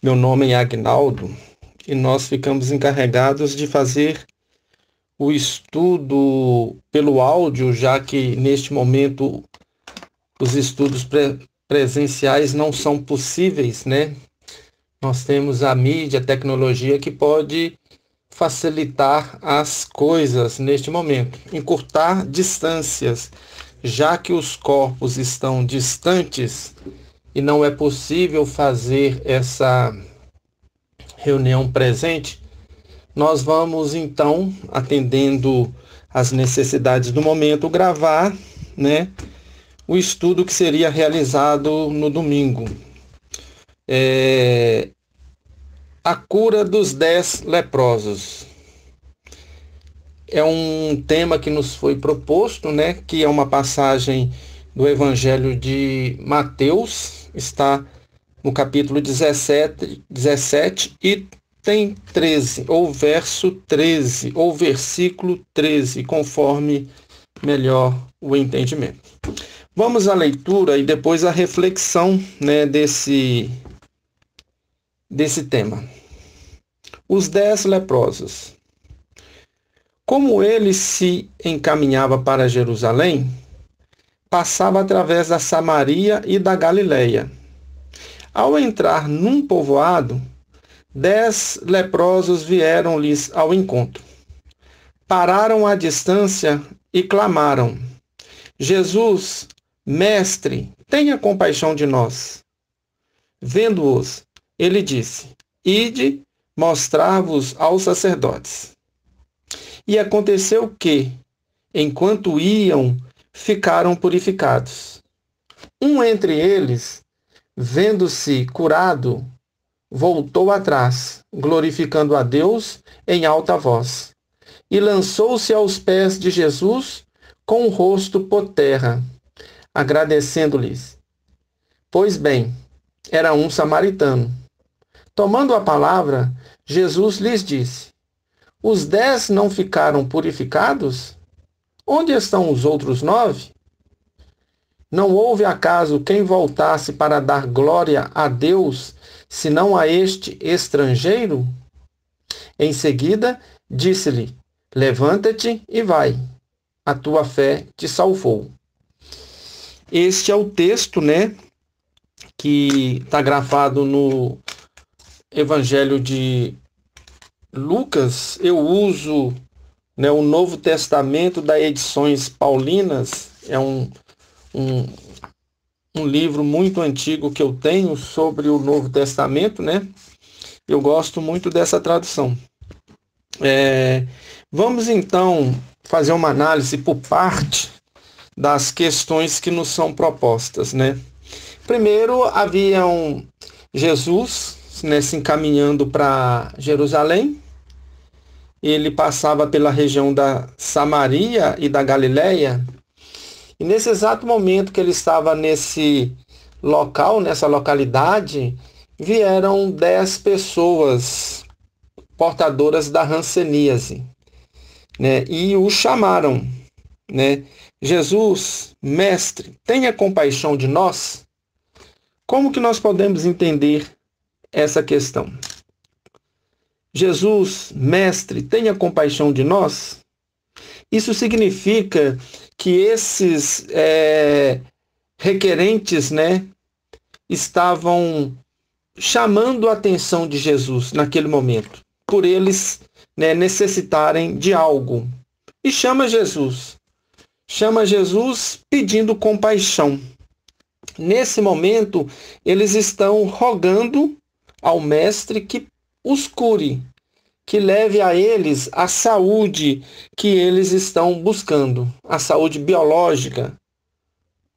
Meu nome é Agnaldo e nós ficamos encarregados de fazer o estudo pelo áudio, já que neste momento os estudos presenciais não são possíveis, né? Nós temos a mídia, a tecnologia que pode facilitar as coisas neste momento, encurtar distâncias, já que os corpos estão distantes e não é possível fazer essa reunião presente. Nós vamos então, atendendo às necessidades do momento, gravar, né, o estudo que seria realizado no domingo. A cura dos 10 leprosos. É um tema que nos foi proposto, né, que é uma passagem do Evangelho de Mateus, está no capítulo 17 e tem 13, ou verso 13, ou versículo 13, conforme melhor o entendimento. Vamos à leitura e depois à reflexão, né, desse tema. Os 10 leprosos. Como ele se encaminhava para Jerusalém, passava através da Samaria e da Galileia. Ao entrar num povoado, 10 leprosos vieram-lhes ao encontro. Pararam à distância e clamaram: Jesus, mestre, tenha compaixão de nós. Vendo-os, ele disse: Ide mostrar-vos aos sacerdotes. E aconteceu que, enquanto iam, ficaram purificados. Um entre eles, vendo-se curado, voltou atrás, glorificando a Deus em alta voz, e lançou-se aos pés de Jesus com o rosto por terra, agradecendo-lhes. Pois bem, era um samaritano. Tomando a palavra, Jesus lhes disse: Os 10 não ficaram purificados? Onde estão os outros 9? Não houve acaso quem voltasse para dar glória a Deus, senão a este estrangeiro? Em seguida, disse-lhe: Levanta-te e vai. A tua fé te salvou. Este é o texto, né, que está grafado no Evangelho de Lucas. Eu uso, né, o Novo Testamento da Edições Paulinas. É um livro muito antigo que eu tenho sobre o Novo Testamento, né? Eu gosto muito dessa tradução. Vamos então fazer uma análise por parte das questões que nos são propostas, né? Primeiro, havia Jesus, né, se encaminhando para Jerusalém. Ele passava pela região da Samaria e da Galileia. E nesse exato momento que ele estava nesse local, nessa localidade, vieram 10 pessoas portadoras da hanseníase, né? E o chamaram, né? Jesus, mestre, tenha compaixão de nós. Como que nós podemos entender essa questão? Jesus, mestre, tenha compaixão de nós. Isso significa que esses requerentes, né, estavam chamando a atenção de Jesus naquele momento, por eles, né, necessitarem de algo. E chama Jesus pedindo compaixão. Nesse momento, eles estão rogando ao mestre que os cure, que leve a eles a saúde que eles estão buscando, a saúde biológica,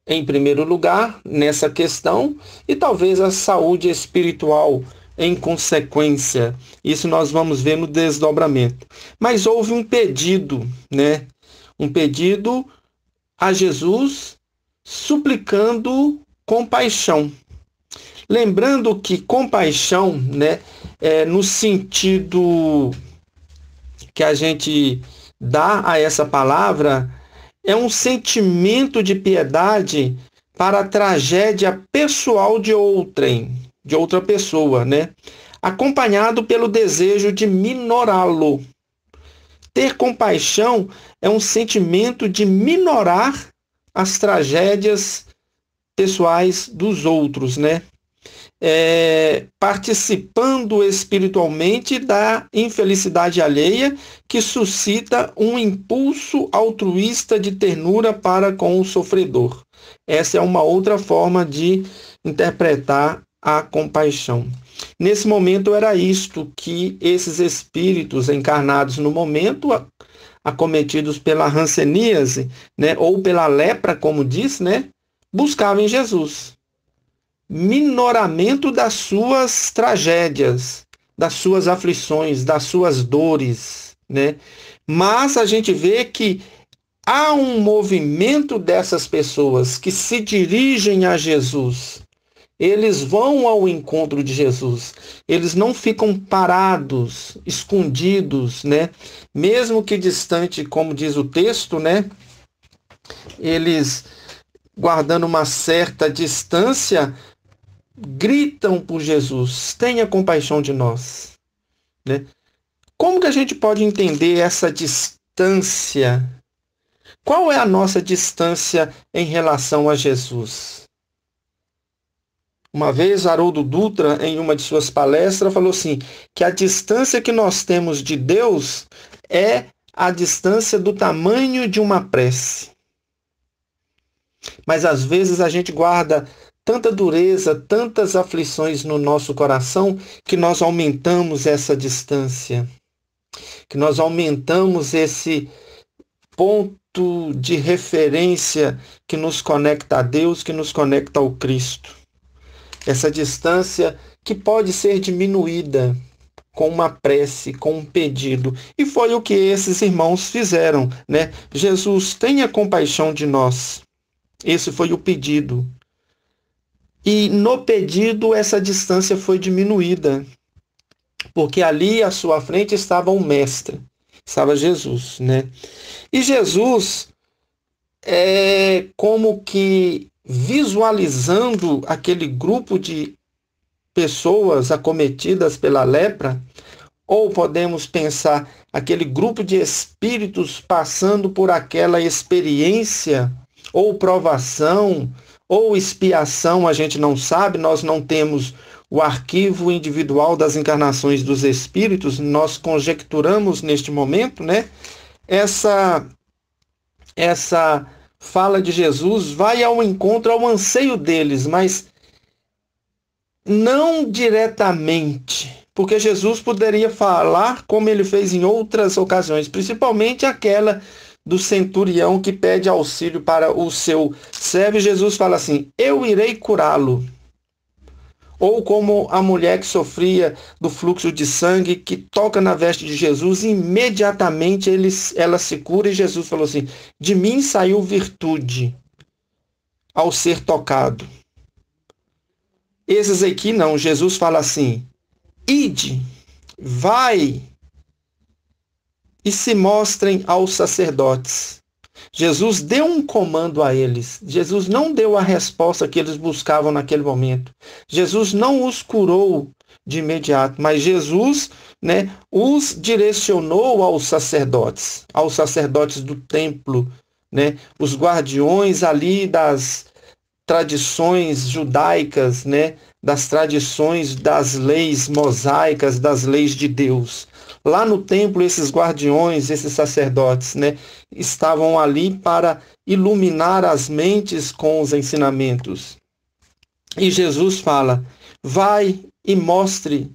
em primeiro lugar, nessa questão, e talvez a saúde espiritual em consequência. Isso nós vamos ver no desdobramento. Mas houve um pedido, né? Um pedido a Jesus suplicando compaixão. Lembrando que compaixão, né, no sentido que a gente dá a essa palavra, é um sentimento de piedade para a tragédia pessoal de outrem. de outra pessoa, né? Acompanhado pelo desejo de minorá-lo. Ter compaixão é um sentimento de minorar as tragédias pessoais dos outros, né? Participando espiritualmente da infelicidade alheia, que suscita um impulso altruísta de ternura para com o sofredor. Essa é uma outra forma de interpretar a compaixão. Nesse momento era isto que esses espíritos encarnados no momento, acometidos pela hanseníase, né, ou pela lepra, como diz, né, buscavam em Jesus. Minoramento das suas tragédias, das suas aflições, das suas dores, né? Mas a gente vê que há um movimento dessas pessoas que se dirigem a Jesus. Eles vão ao encontro de Jesus. Eles não ficam parados, escondidos, né? Mesmo que distante, como diz o texto, né? Eles, guardando uma certa distância, gritam por Jesus: tenha compaixão de nós, né? Como que a gente pode entender essa distância? Qual é a nossa distância em relação a Jesus? Uma vez, Haroldo Dutra, em uma de suas palestras, falou assim, que a distância que nós temos de Deus é a distância do tamanho de uma prece. Mas às vezes a gente guarda tanta dureza, tantas aflições no nosso coração, que nós aumentamos essa distância, que nós aumentamos esse ponto de referência que nos conecta a Deus, que nos conecta ao Cristo. Essa distância que pode ser diminuída com uma prece, com um pedido. E foi o que esses irmãos fizeram, né? Jesus, tenha compaixão de nós. Esse foi o pedido. E no pedido essa distância foi diminuída, porque ali à sua frente estava o Mestre, estava Jesus, né? E Jesus como que visualizando aquele grupo de pessoas acometidas pela lepra, ou podemos pensar aquele grupo de espíritos passando por aquela experiência, ou provação, ou expiação, a gente não sabe, nós não temos o arquivo individual das encarnações dos espíritos, nós conjecturamos neste momento, né? Essa fala de Jesus vai ao encontro, ao anseio deles, mas não diretamente, porque Jesus poderia falar como ele fez em outras ocasiões, principalmente aquela do centurião que pede auxílio para o seu servo, e Jesus fala assim, eu irei curá-lo. Ou como a mulher que sofria do fluxo de sangue, que toca na veste de Jesus, e imediatamente ela se cura, e Jesus falou assim, de mim saiu virtude ao ser tocado. Esses aqui não, Jesus fala assim, ide, vai, e se mostrem aos sacerdotes. Jesus deu um comando a eles. Jesus não deu a resposta que eles buscavam naquele momento. Jesus não os curou de imediato, mas Jesus, né, os direcionou aos sacerdotes do templo, né, os guardiões ali das tradições judaicas, né, das tradições das leis mosaicas, das leis de Deus. Lá no templo, esses guardiões, esses sacerdotes, né, estavam ali para iluminar as mentes com os ensinamentos. E Jesus fala, vai e mostre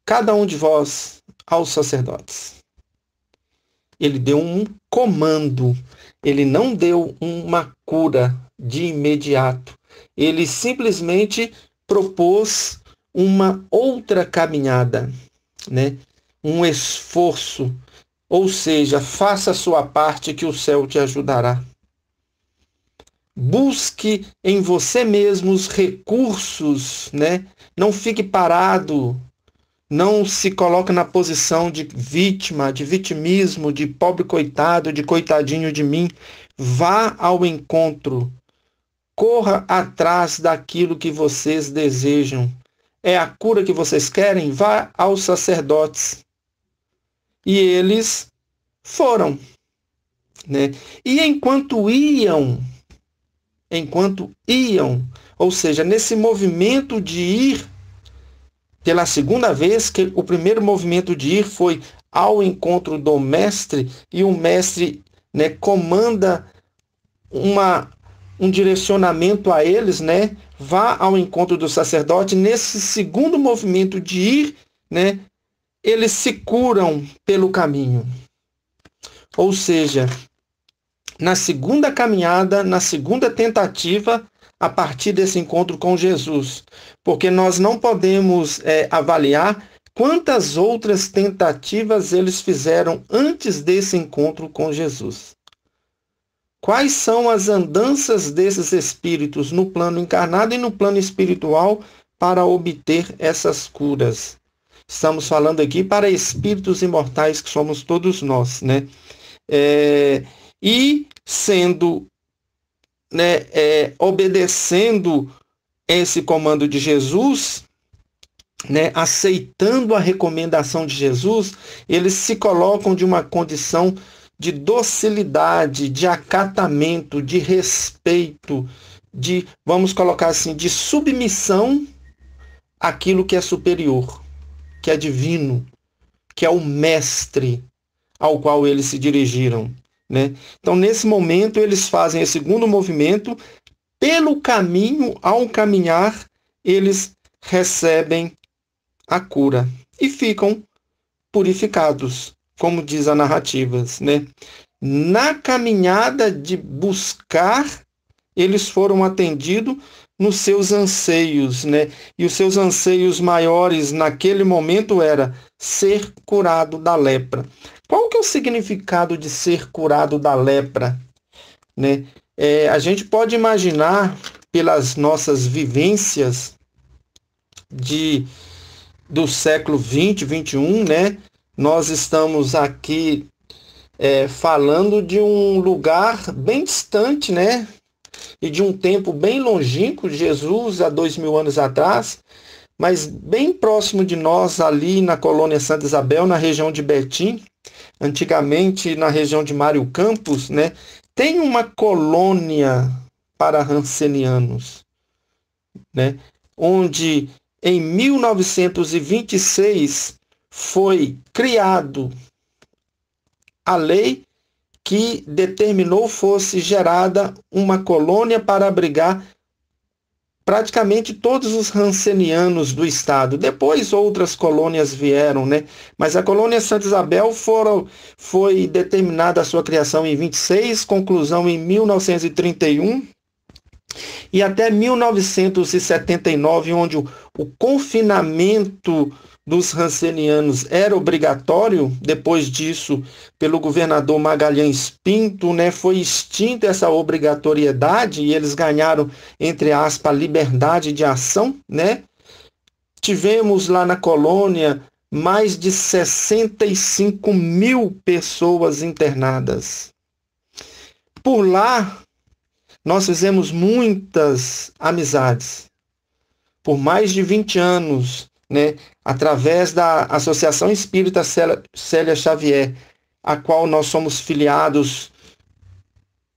cada um de vós aos sacerdotes. Ele deu um comando, ele não deu uma cura de imediato. Ele simplesmente propôs uma outra caminhada, né? Um esforço, ou seja, faça a sua parte que o céu te ajudará. Busque em você mesmo os recursos, né? Não fique parado, não se coloque na posição de vítima, de vitimismo, de pobre coitado, de coitadinho de mim. Vá ao encontro, corra atrás daquilo que vocês desejam. É a cura que vocês querem? Vá aos sacerdotes. E eles foram, né? E enquanto iam, ou seja, nesse movimento de ir pela segunda vez, que o primeiro movimento de ir foi ao encontro do mestre, e o mestre, né, comanda um direcionamento a eles, né? Vá ao encontro do sacerdote. Nesse segundo movimento de ir, né, eles se curam pelo caminho. Ou seja, na segunda caminhada, na segunda tentativa, a partir desse encontro com Jesus. Porque nós não podemos avaliar quantas outras tentativas eles fizeram antes desse encontro com Jesus. Quais são as andanças desses espíritos no plano encarnado e no plano espiritual para obter essas curas? Estamos falando aqui para espíritos imortais, que somos todos nós, né? E sendo, né, obedecendo esse comando de Jesus, né, aceitando a recomendação de Jesus, eles se colocam de uma condição de docilidade, de acatamento, de respeito, de, vamos colocar assim, de submissão àquilo que é superior, que é divino, que é o mestre ao qual eles se dirigiram, né? Então, nesse momento, eles fazem esse segundo movimento. Pelo caminho, ao caminhar, eles recebem a cura e ficam purificados, como diz a narrativa, né? Na caminhada de buscar, eles foram atendidos nos seus anseios, né? E os seus anseios maiores naquele momento era ser curado da lepra. Qual que é o significado de ser curado da lepra, né? A gente pode imaginar, pelas nossas vivências do século 20, 21, né? Nós estamos aqui falando de um lugar bem distante, né? E de um tempo bem longínquo, Jesus há 2000 anos atrás, mas bem próximo de nós, ali na colônia Santa Isabel, na região de Betim, antigamente na região de Mário Campos, né? Tem uma colônia para rancenianos, né? Onde em 1926 foi criado a lei que determinou fosse gerada uma colônia para abrigar praticamente todos os rancenianos do estado. Depois outras colônias vieram, né? Mas a colônia Santa Isabel foi determinada a sua criação em 26, conclusão em 1931 e até 1979, onde o confinamento dos rancenianos era obrigatório. Depois disso, pelo governador Magalhães Pinto, né, foi extinta essa obrigatoriedade e eles ganharam, entre aspas, a liberdade de ação, né? Tivemos lá na colônia mais de 65 mil pessoas internadas. Por lá, nós fizemos muitas amizades. Por mais de 20 anos, né, através da Associação Espírita Célia Xavier, a qual nós somos filiados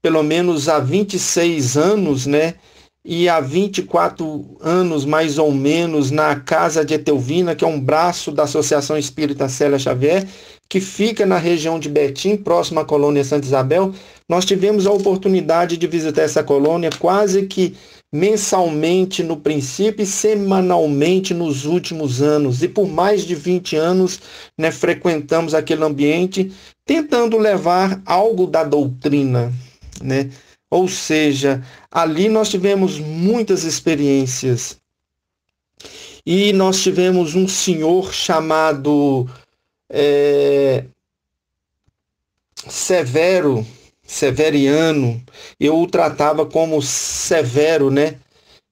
pelo menos há 26 anos, né, e há 24 anos, mais ou menos, na Casa de Etelvina, que é um braço da Associação Espírita Célia Xavier, que fica na região de Betim, próximo à colônia Santa Isabel. Nós tivemos a oportunidade de visitar essa colônia quase que mensalmente no princípio e semanalmente nos últimos anos. E por mais de 20 anos, né, frequentamos aquele ambiente tentando levar algo da doutrina, né? Ou seja, ali nós tivemos muitas experiências. E nós tivemos um senhor chamado Severiano. Eu o tratava como Severo, né?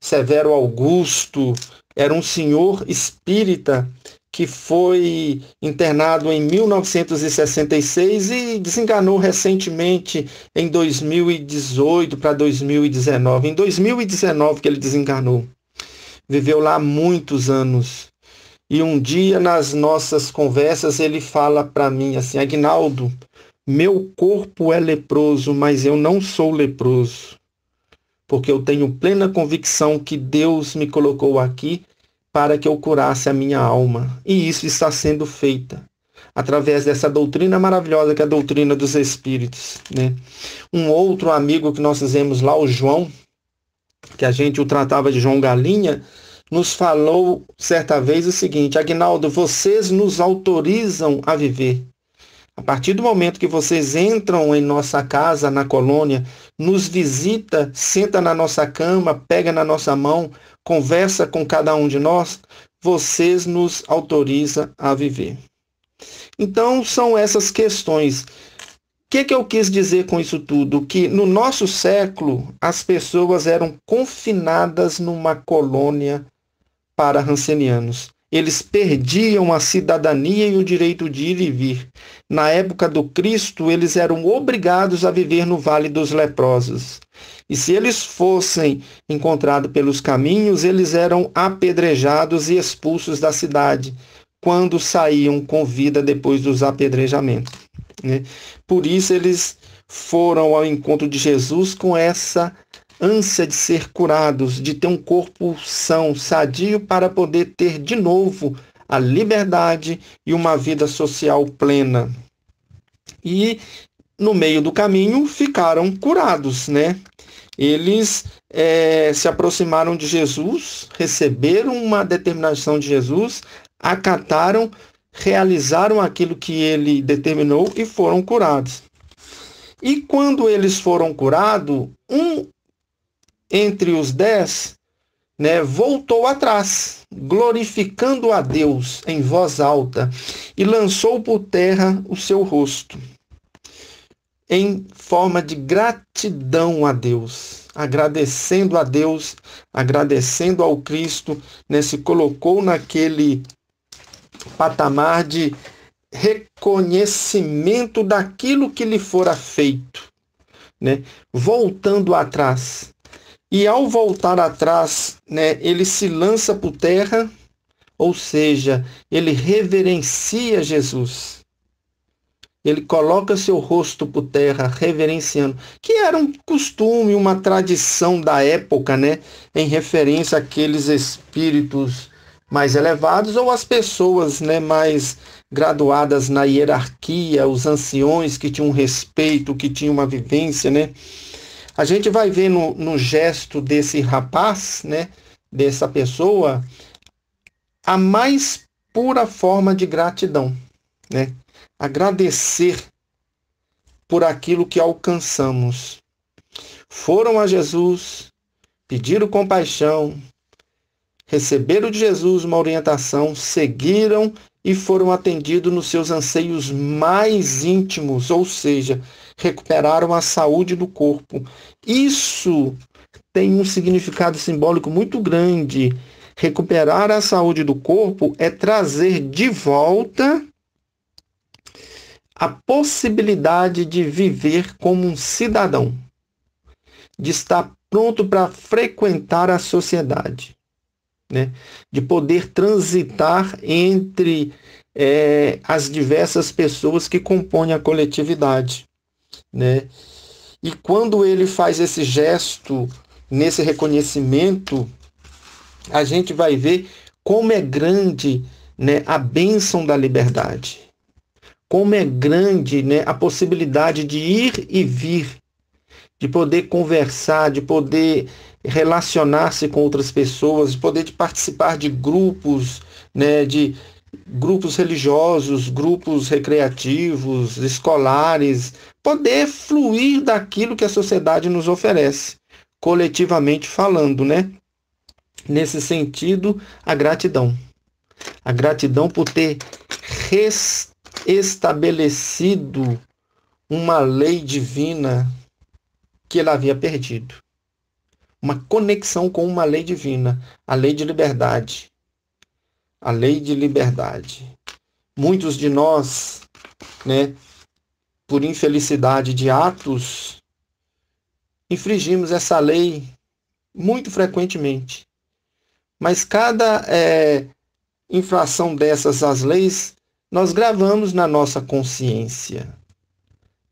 Severo Augusto. Era um senhor espírita que foi internado em 1966 e desenganou recentemente em 2018 para 2019. Em 2019 que ele desenganou. viveu lá há muitos anos. E um dia, nas nossas conversas, ele fala para mim assim: Aguinaldo, meu corpo é leproso, mas eu não sou leproso, porque eu tenho plena convicção que Deus me colocou aqui para que eu curasse a minha alma. E isso está sendo feito através dessa doutrina maravilhosa que é a doutrina dos Espíritos, né? Um outro amigo que nós fizemos lá, o João, que a gente o tratava de João Galinha, nos falou certa vez o seguinte: Aguinaldo, vocês nos autorizam a viver. A partir do momento que vocês entram em nossa casa, na colônia, nos visita, senta na nossa cama, pega na nossa mão, conversa com cada um de nós, vocês nos autorizam a viver. Então, são essas questões. O que eu quis dizer com isso tudo? Que no nosso século, as pessoas eram confinadas numa colônia para rancenianos. Eles perdiam a cidadania e o direito de ir e vir. Na época do Cristo, eles eram obrigados a viver no Vale dos Leprosos. E se eles fossem encontrados pelos caminhos, eles eram apedrejados e expulsos da cidade, quando saíam com vida depois dos apedrejamentos, né? Por isso eles foram ao encontro de Jesus com essa ânsia de ser curados, de ter um corpo são, sadio, para poder ter de novo a liberdade e uma vida social plena. E no meio do caminho ficaram curados, né? Eles se aproximaram de Jesus, receberam uma determinação de Jesus, acataram, realizaram aquilo que ele determinou e foram curados. E quando eles foram curados, um entre os 10, né, voltou atrás, glorificando a Deus em voz alta, e lançou por terra o seu rosto, em forma de gratidão a Deus, agradecendo a Deus, agradecendo ao Cristo, né, se colocou naquele patamar de reconhecimento daquilo que lhe fora feito, né, voltando atrás. E ao voltar atrás, né, ele se lança por terra, ou seja, ele reverencia Jesus. Ele coloca seu rosto por terra, reverenciando, que era um costume, uma tradição da época, né, em referência àqueles espíritos mais elevados ou as pessoas, né, mais graduadas na hierarquia, os anciões que tinham respeito, que tinham uma vivência, né? A gente vai ver no gesto desse rapaz, né, dessa pessoa, a mais pura forma de gratidão, né? Agradecer por aquilo que alcançamos. Foram a Jesus, pediram compaixão, receberam de Jesus uma orientação, seguiram e foram atendidos nos seus anseios mais íntimos, ou seja, recuperaram a saúde do corpo. Isso tem um significado simbólico muito grande. Recuperar a saúde do corpo é trazer de volta a possibilidade de viver como um cidadão, de estar pronto para frequentar a sociedade, né? De poder transitar entre as diversas pessoas que compõem a coletividade, né? E quando ele faz esse gesto, nesse reconhecimento, a gente vai ver como é grande, né, a bênção da liberdade. Como é grande, né, a possibilidade de ir e vir, de poder conversar, de poder relacionar-se com outras pessoas, de poder participar de grupos, né, de grupos religiosos, grupos recreativos, escolares, poder fluir daquilo que a sociedade nos oferece, coletivamente falando, né? Nesse sentido, a gratidão. A gratidão por ter restabelecido uma lei divina que ele havia perdido. Uma conexão com uma lei divina, a lei de liberdade. A lei de liberdade. Muitos de nós, né, por infelicidade de atos, infringimos essa lei muito frequentemente. mas cada infração dessas às leis, nós gravamos na nossa consciência,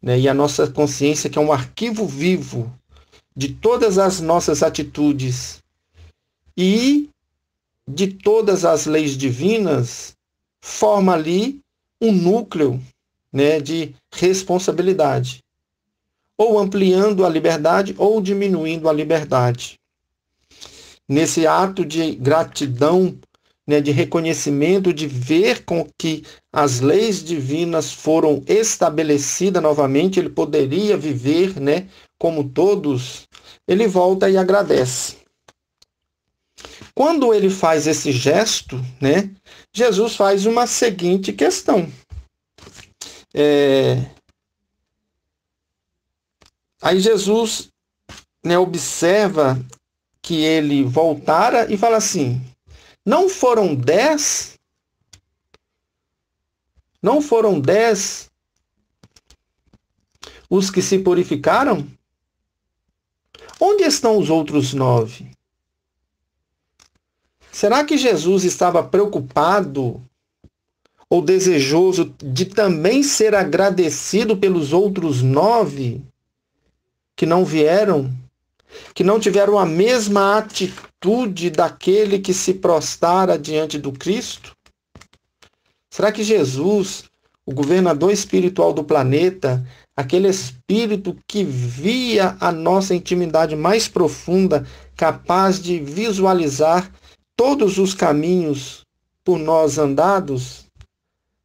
né? E a nossa consciência, que é um arquivo vivo de todas as nossas atitudes e de todas as leis divinas, forma ali um núcleo, né, de responsabilidade, ou ampliando a liberdade ou diminuindo a liberdade. Nesse ato de gratidão, né, de reconhecimento, de ver com que as leis divinas foram estabelecidas novamente, ele poderia viver, né, como todos, ele volta e agradece. Quando ele faz esse gesto, né, Jesus faz uma seguinte questão. Aí Jesus, né, observa que ele voltara e fala assim: não foram 10? Não foram 10 os que se purificaram? Onde estão os outros 9? Será que Jesus estava preocupado ou desejoso de também ser agradecido pelos outros 9 que não vieram, que não tiveram a mesma atitude daquele que se prostrara diante do Cristo? Será que Jesus, o governador espiritual do planeta, aquele espírito que via a nossa intimidade mais profunda, capaz de visualizar todos os caminhos por nós andados,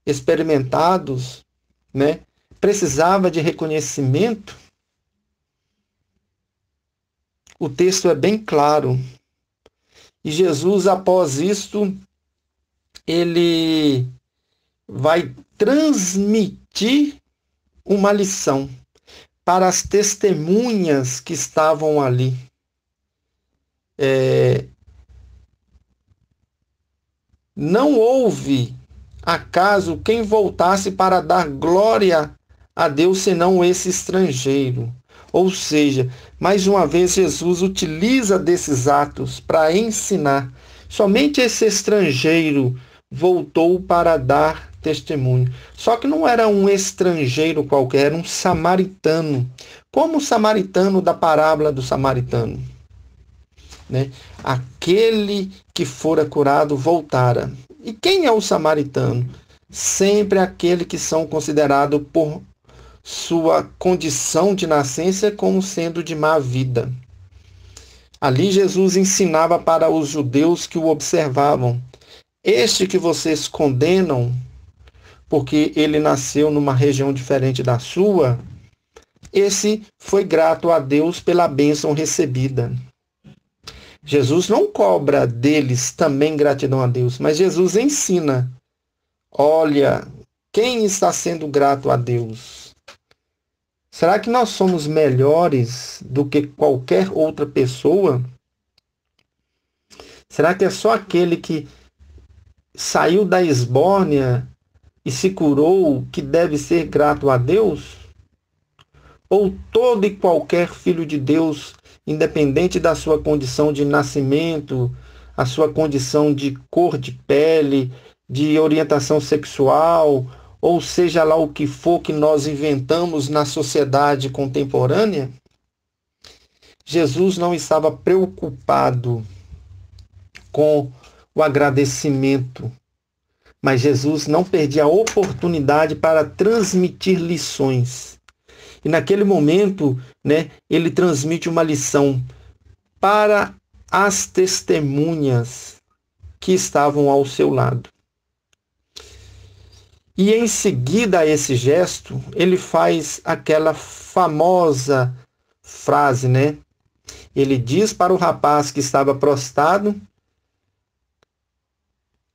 experimentados, né, precisava de reconhecimento? O texto é bem claro. E Jesus, após isto, ele vai transmitir uma lição para as testemunhas que estavam ali. Não houve, acaso, quem voltasse para dar glória a Deus senão esse estrangeiro. Ou seja, mais uma vez Jesus utiliza desses atos para ensinar. Somente esse estrangeiro voltou para dar testemunho. Só que não era um estrangeiro qualquer, era um samaritano. Como o samaritano da parábola do samaritano, né? Aquele que fora curado voltara. E quem é o samaritano? Sempre aquele que são considerados por sua condição de nascença como sendo de má vida. Ali Jesus ensinava para os judeus que o observavam: este que vocês condenam porque ele nasceu numa região diferente da sua, esse foi grato a Deus pela bênção recebida. Jesus não cobra deles também gratidão a Deus, mas Jesus ensina: olha, quem está sendo grato a Deus? Será que nós somos melhores do que qualquer outra pessoa? Será que é só aquele que saiu da esbórnia e se curou que deve ser grato a Deus? Ou todo e qualquer filho de Deus, independente da sua condição de nascimento, a sua condição de cor de pele, de orientação sexual, ou seja lá o que for que nós inventamos na sociedade contemporânea? Jesus não estava preocupado com o agradecimento, mas Jesus não perdia a oportunidade para transmitir lições. E naquele momento, né, ele transmite uma lição para as testemunhas que estavam ao seu lado. E em seguida a esse gesto, ele faz aquela famosa frase, né? Ele diz para o rapaz que estava prostrado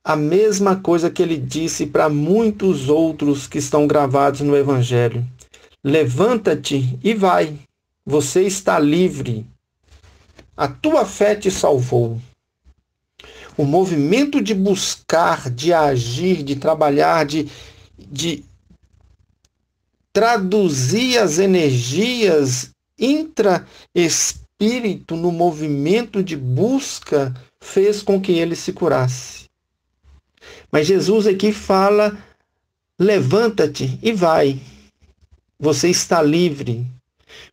a mesma coisa que ele disse para muitos outros que estão gravados no Evangelho: levanta-te e vai, você está livre, a tua fé te salvou. O movimento de buscar, de agir, de trabalhar, de traduzir as energias intra-espírito no movimento de busca fez com que ele se curasse. Mas Jesus aqui fala: levanta-te e vai. Você está livre.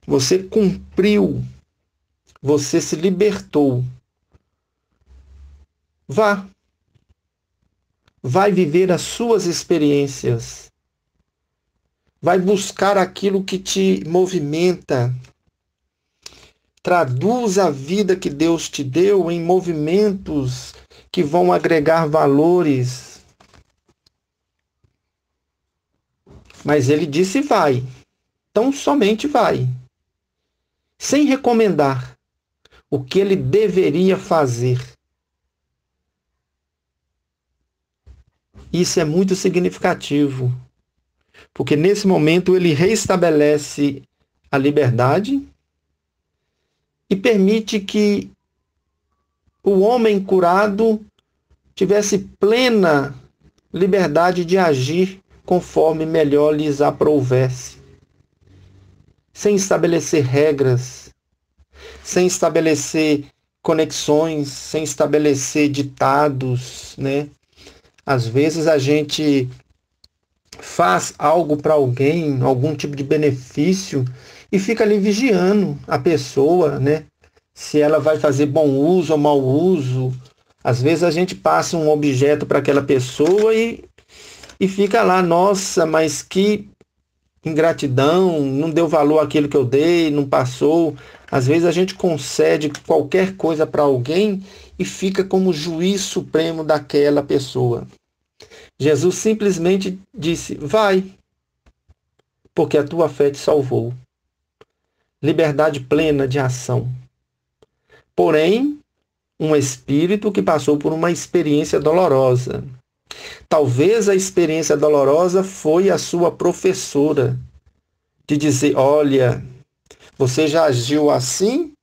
Você cumpriu. Você se libertou. Vá. Vai viver as suas experiências. Vai buscar aquilo que te movimenta. Traduz a vida que Deus te deu em movimentos que vão agregar valores. Mas ele disse: vai. Então somente vai. Sem recomendar o que ele deveria fazer. Isso é muito significativo, porque nesse momento ele reestabelece a liberdade e permite que o homem curado tivesse plena liberdade de agir conforme melhor lhes aprouvesse, sem estabelecer regras, sem estabelecer conexões, sem estabelecer ditados, né? Às vezes a gente faz algo para alguém, algum tipo de benefício, e fica ali vigiando a pessoa, né? Se ela vai fazer bom uso ou mau uso. Às vezes a gente passa um objeto para aquela pessoa e fica lá: nossa, mas que ingratidão, não deu valor àquilo que eu dei, não passou. Às vezes a gente concede qualquer coisa para alguém e fica como juiz supremo daquela pessoa. Jesus simplesmente disse: vai, porque a tua fé te salvou. Liberdade plena de ação. Porém, um espírito que passou por uma experiência dolorosa. Talvez a experiência dolorosa foi a sua professora, de dizer: olha, você já agiu assim?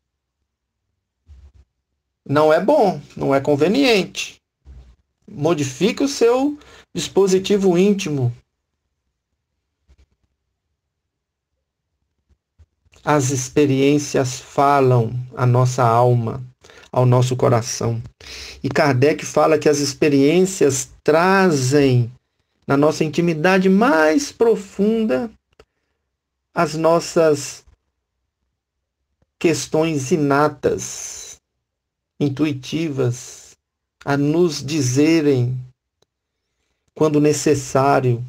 Não é bom, não é conveniente. Modifique o seu dispositivo íntimo. As experiências falam à nossa alma, ao nosso coração. E Kardec fala que as experiências trazem na nossa intimidade mais profunda as nossas questões inatas, intuitivas, a nos dizerem, quando necessário,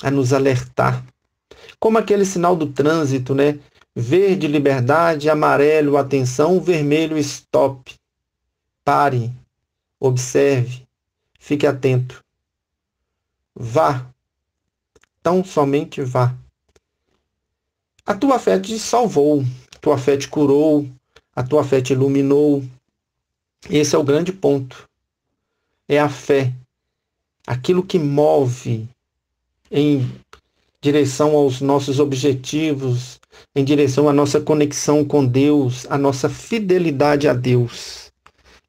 a nos alertar. Como aquele sinal do trânsito, né? Verde, liberdade; amarelo, atenção; vermelho, stop. Pare, observe, fique atento. Vá. Tão somente vá. A tua fé te salvou, a tua fé te curou, a tua fé te iluminou. Esse é o grande ponto. É a fé. Aquilo que move em direção aos nossos objetivos, em direção à nossa conexão com Deus, à nossa fidelidade a Deus,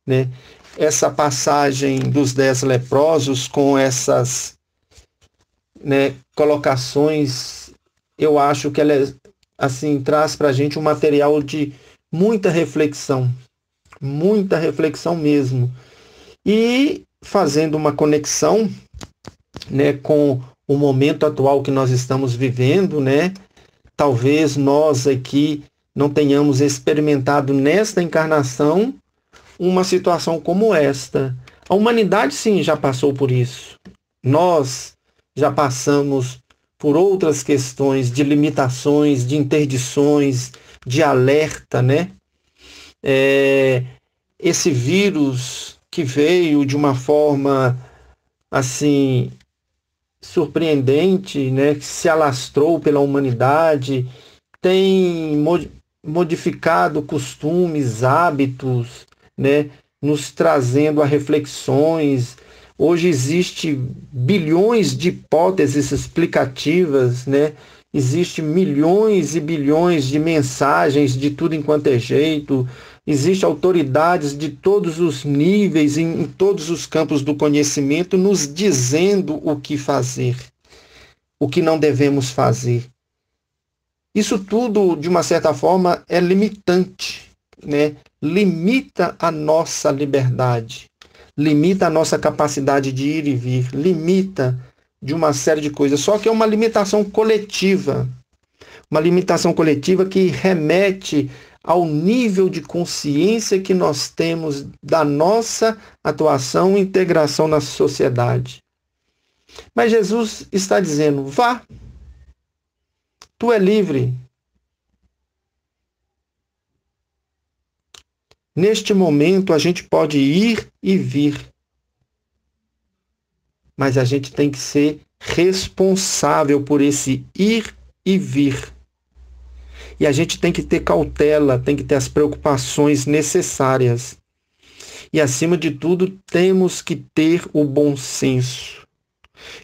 né? Essa passagem dos 10 leprosos com essas, né, colocações, eu acho que ela assim traz para a gente um material de muita reflexão mesmo. E fazendo uma conexão, né, com o momento atual que nós estamos vivendo, né? Talvez nós aqui não tenhamos experimentado nesta encarnação uma situação como esta. A humanidade, sim, já passou por isso. Nós já passamos por outras questões de limitações, de interdições, de alerta, né? Esse vírus que veio de uma forma assim surpreendente, né, que se alastrou pela humanidade, tem modificado costumes, hábitos, né, nos trazendo a reflexões. Hoje existe bilhões de hipóteses explicativas, né? Existem milhões e bilhões de mensagens de tudo enquanto é jeito. Existem autoridades de todos os níveis, em todos os campos do conhecimento, nos dizendo o que fazer, o que não devemos fazer. Isso tudo, de uma certa forma, é limitante, né, limita a nossa liberdade, limita a nossa capacidade de ir e vir, limita de uma série de coisas. Só que é uma limitação coletiva que remete ao nível de consciência que nós temos da nossa atuação e integração na sociedade. Mas Jesus está dizendo: vá, tu é livre. Neste momento a gente pode ir e vir, mas a gente tem que ser responsável por esse ir e vir. E a gente tem que ter cautela, tem que ter as preocupações necessárias. E, acima de tudo, temos que ter o bom senso.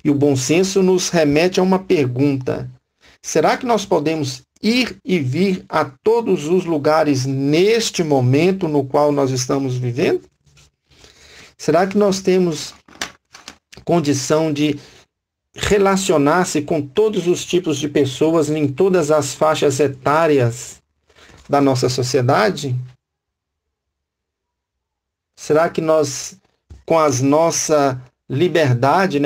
E o bom senso nos remete a uma pergunta: será que nós podemos ir e vir a todos os lugares neste momento no qual nós estamos vivendo? Será que nós temos condição de relacionar-se com todos os tipos de pessoas em todas as faixas etárias da nossa sociedade? Será que nós, com a nossa liberdade,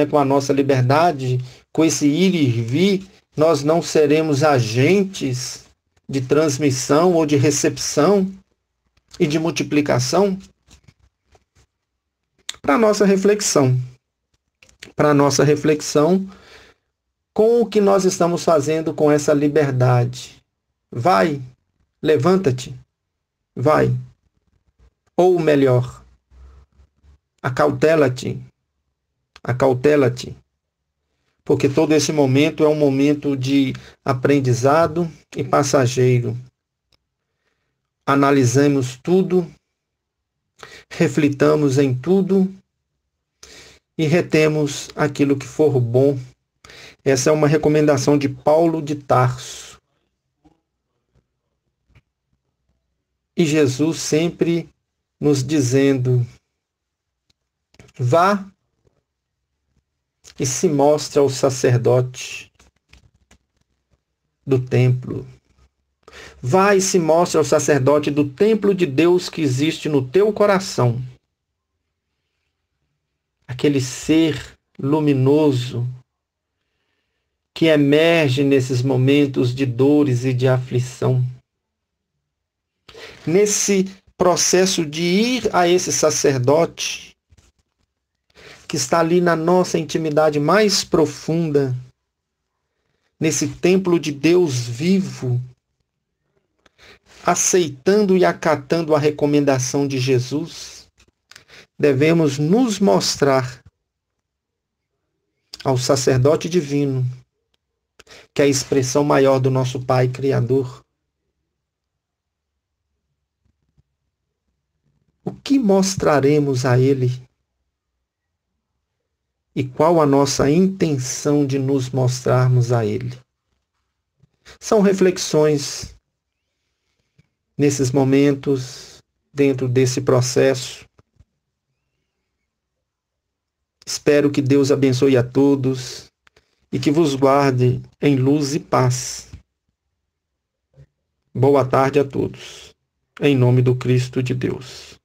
com esse ir e vir, nós não seremos agentes de transmissão ou de recepção e de multiplicação? Para nossa reflexão. Com o que nós estamos fazendo com essa liberdade. Vai, levanta-te, vai. Ou melhor, acautela-te, porque todo esse momento é um momento de aprendizado e passageiro. Analisemos tudo, reflitamos em tudo e retemos aquilo que for bom. Essa é uma recomendação de Paulo de Tarso. E Jesus sempre nos dizendo: vá e se mostre ao sacerdote do templo. Vá e se mostre ao sacerdote do templo de Deus que existe no teu coração. Aquele ser luminoso que emerge nesses momentos de dores e de aflição. Nesse processo de ir a esse sacerdote que está ali na nossa intimidade mais profunda, nesse templo de Deus vivo, aceitando e acatando a recomendação de Jesus, devemos nos mostrar ao sacerdote divino, que é a expressão maior do nosso Pai Criador. O que mostraremos a Ele? E qual a nossa intenção de nos mostrarmos a Ele? São reflexões nesses momentos, dentro desse processo. Espero que Deus abençoe a todos e que vos guarde em luz e paz. Boa tarde a todos, em nome do Cristo de Deus.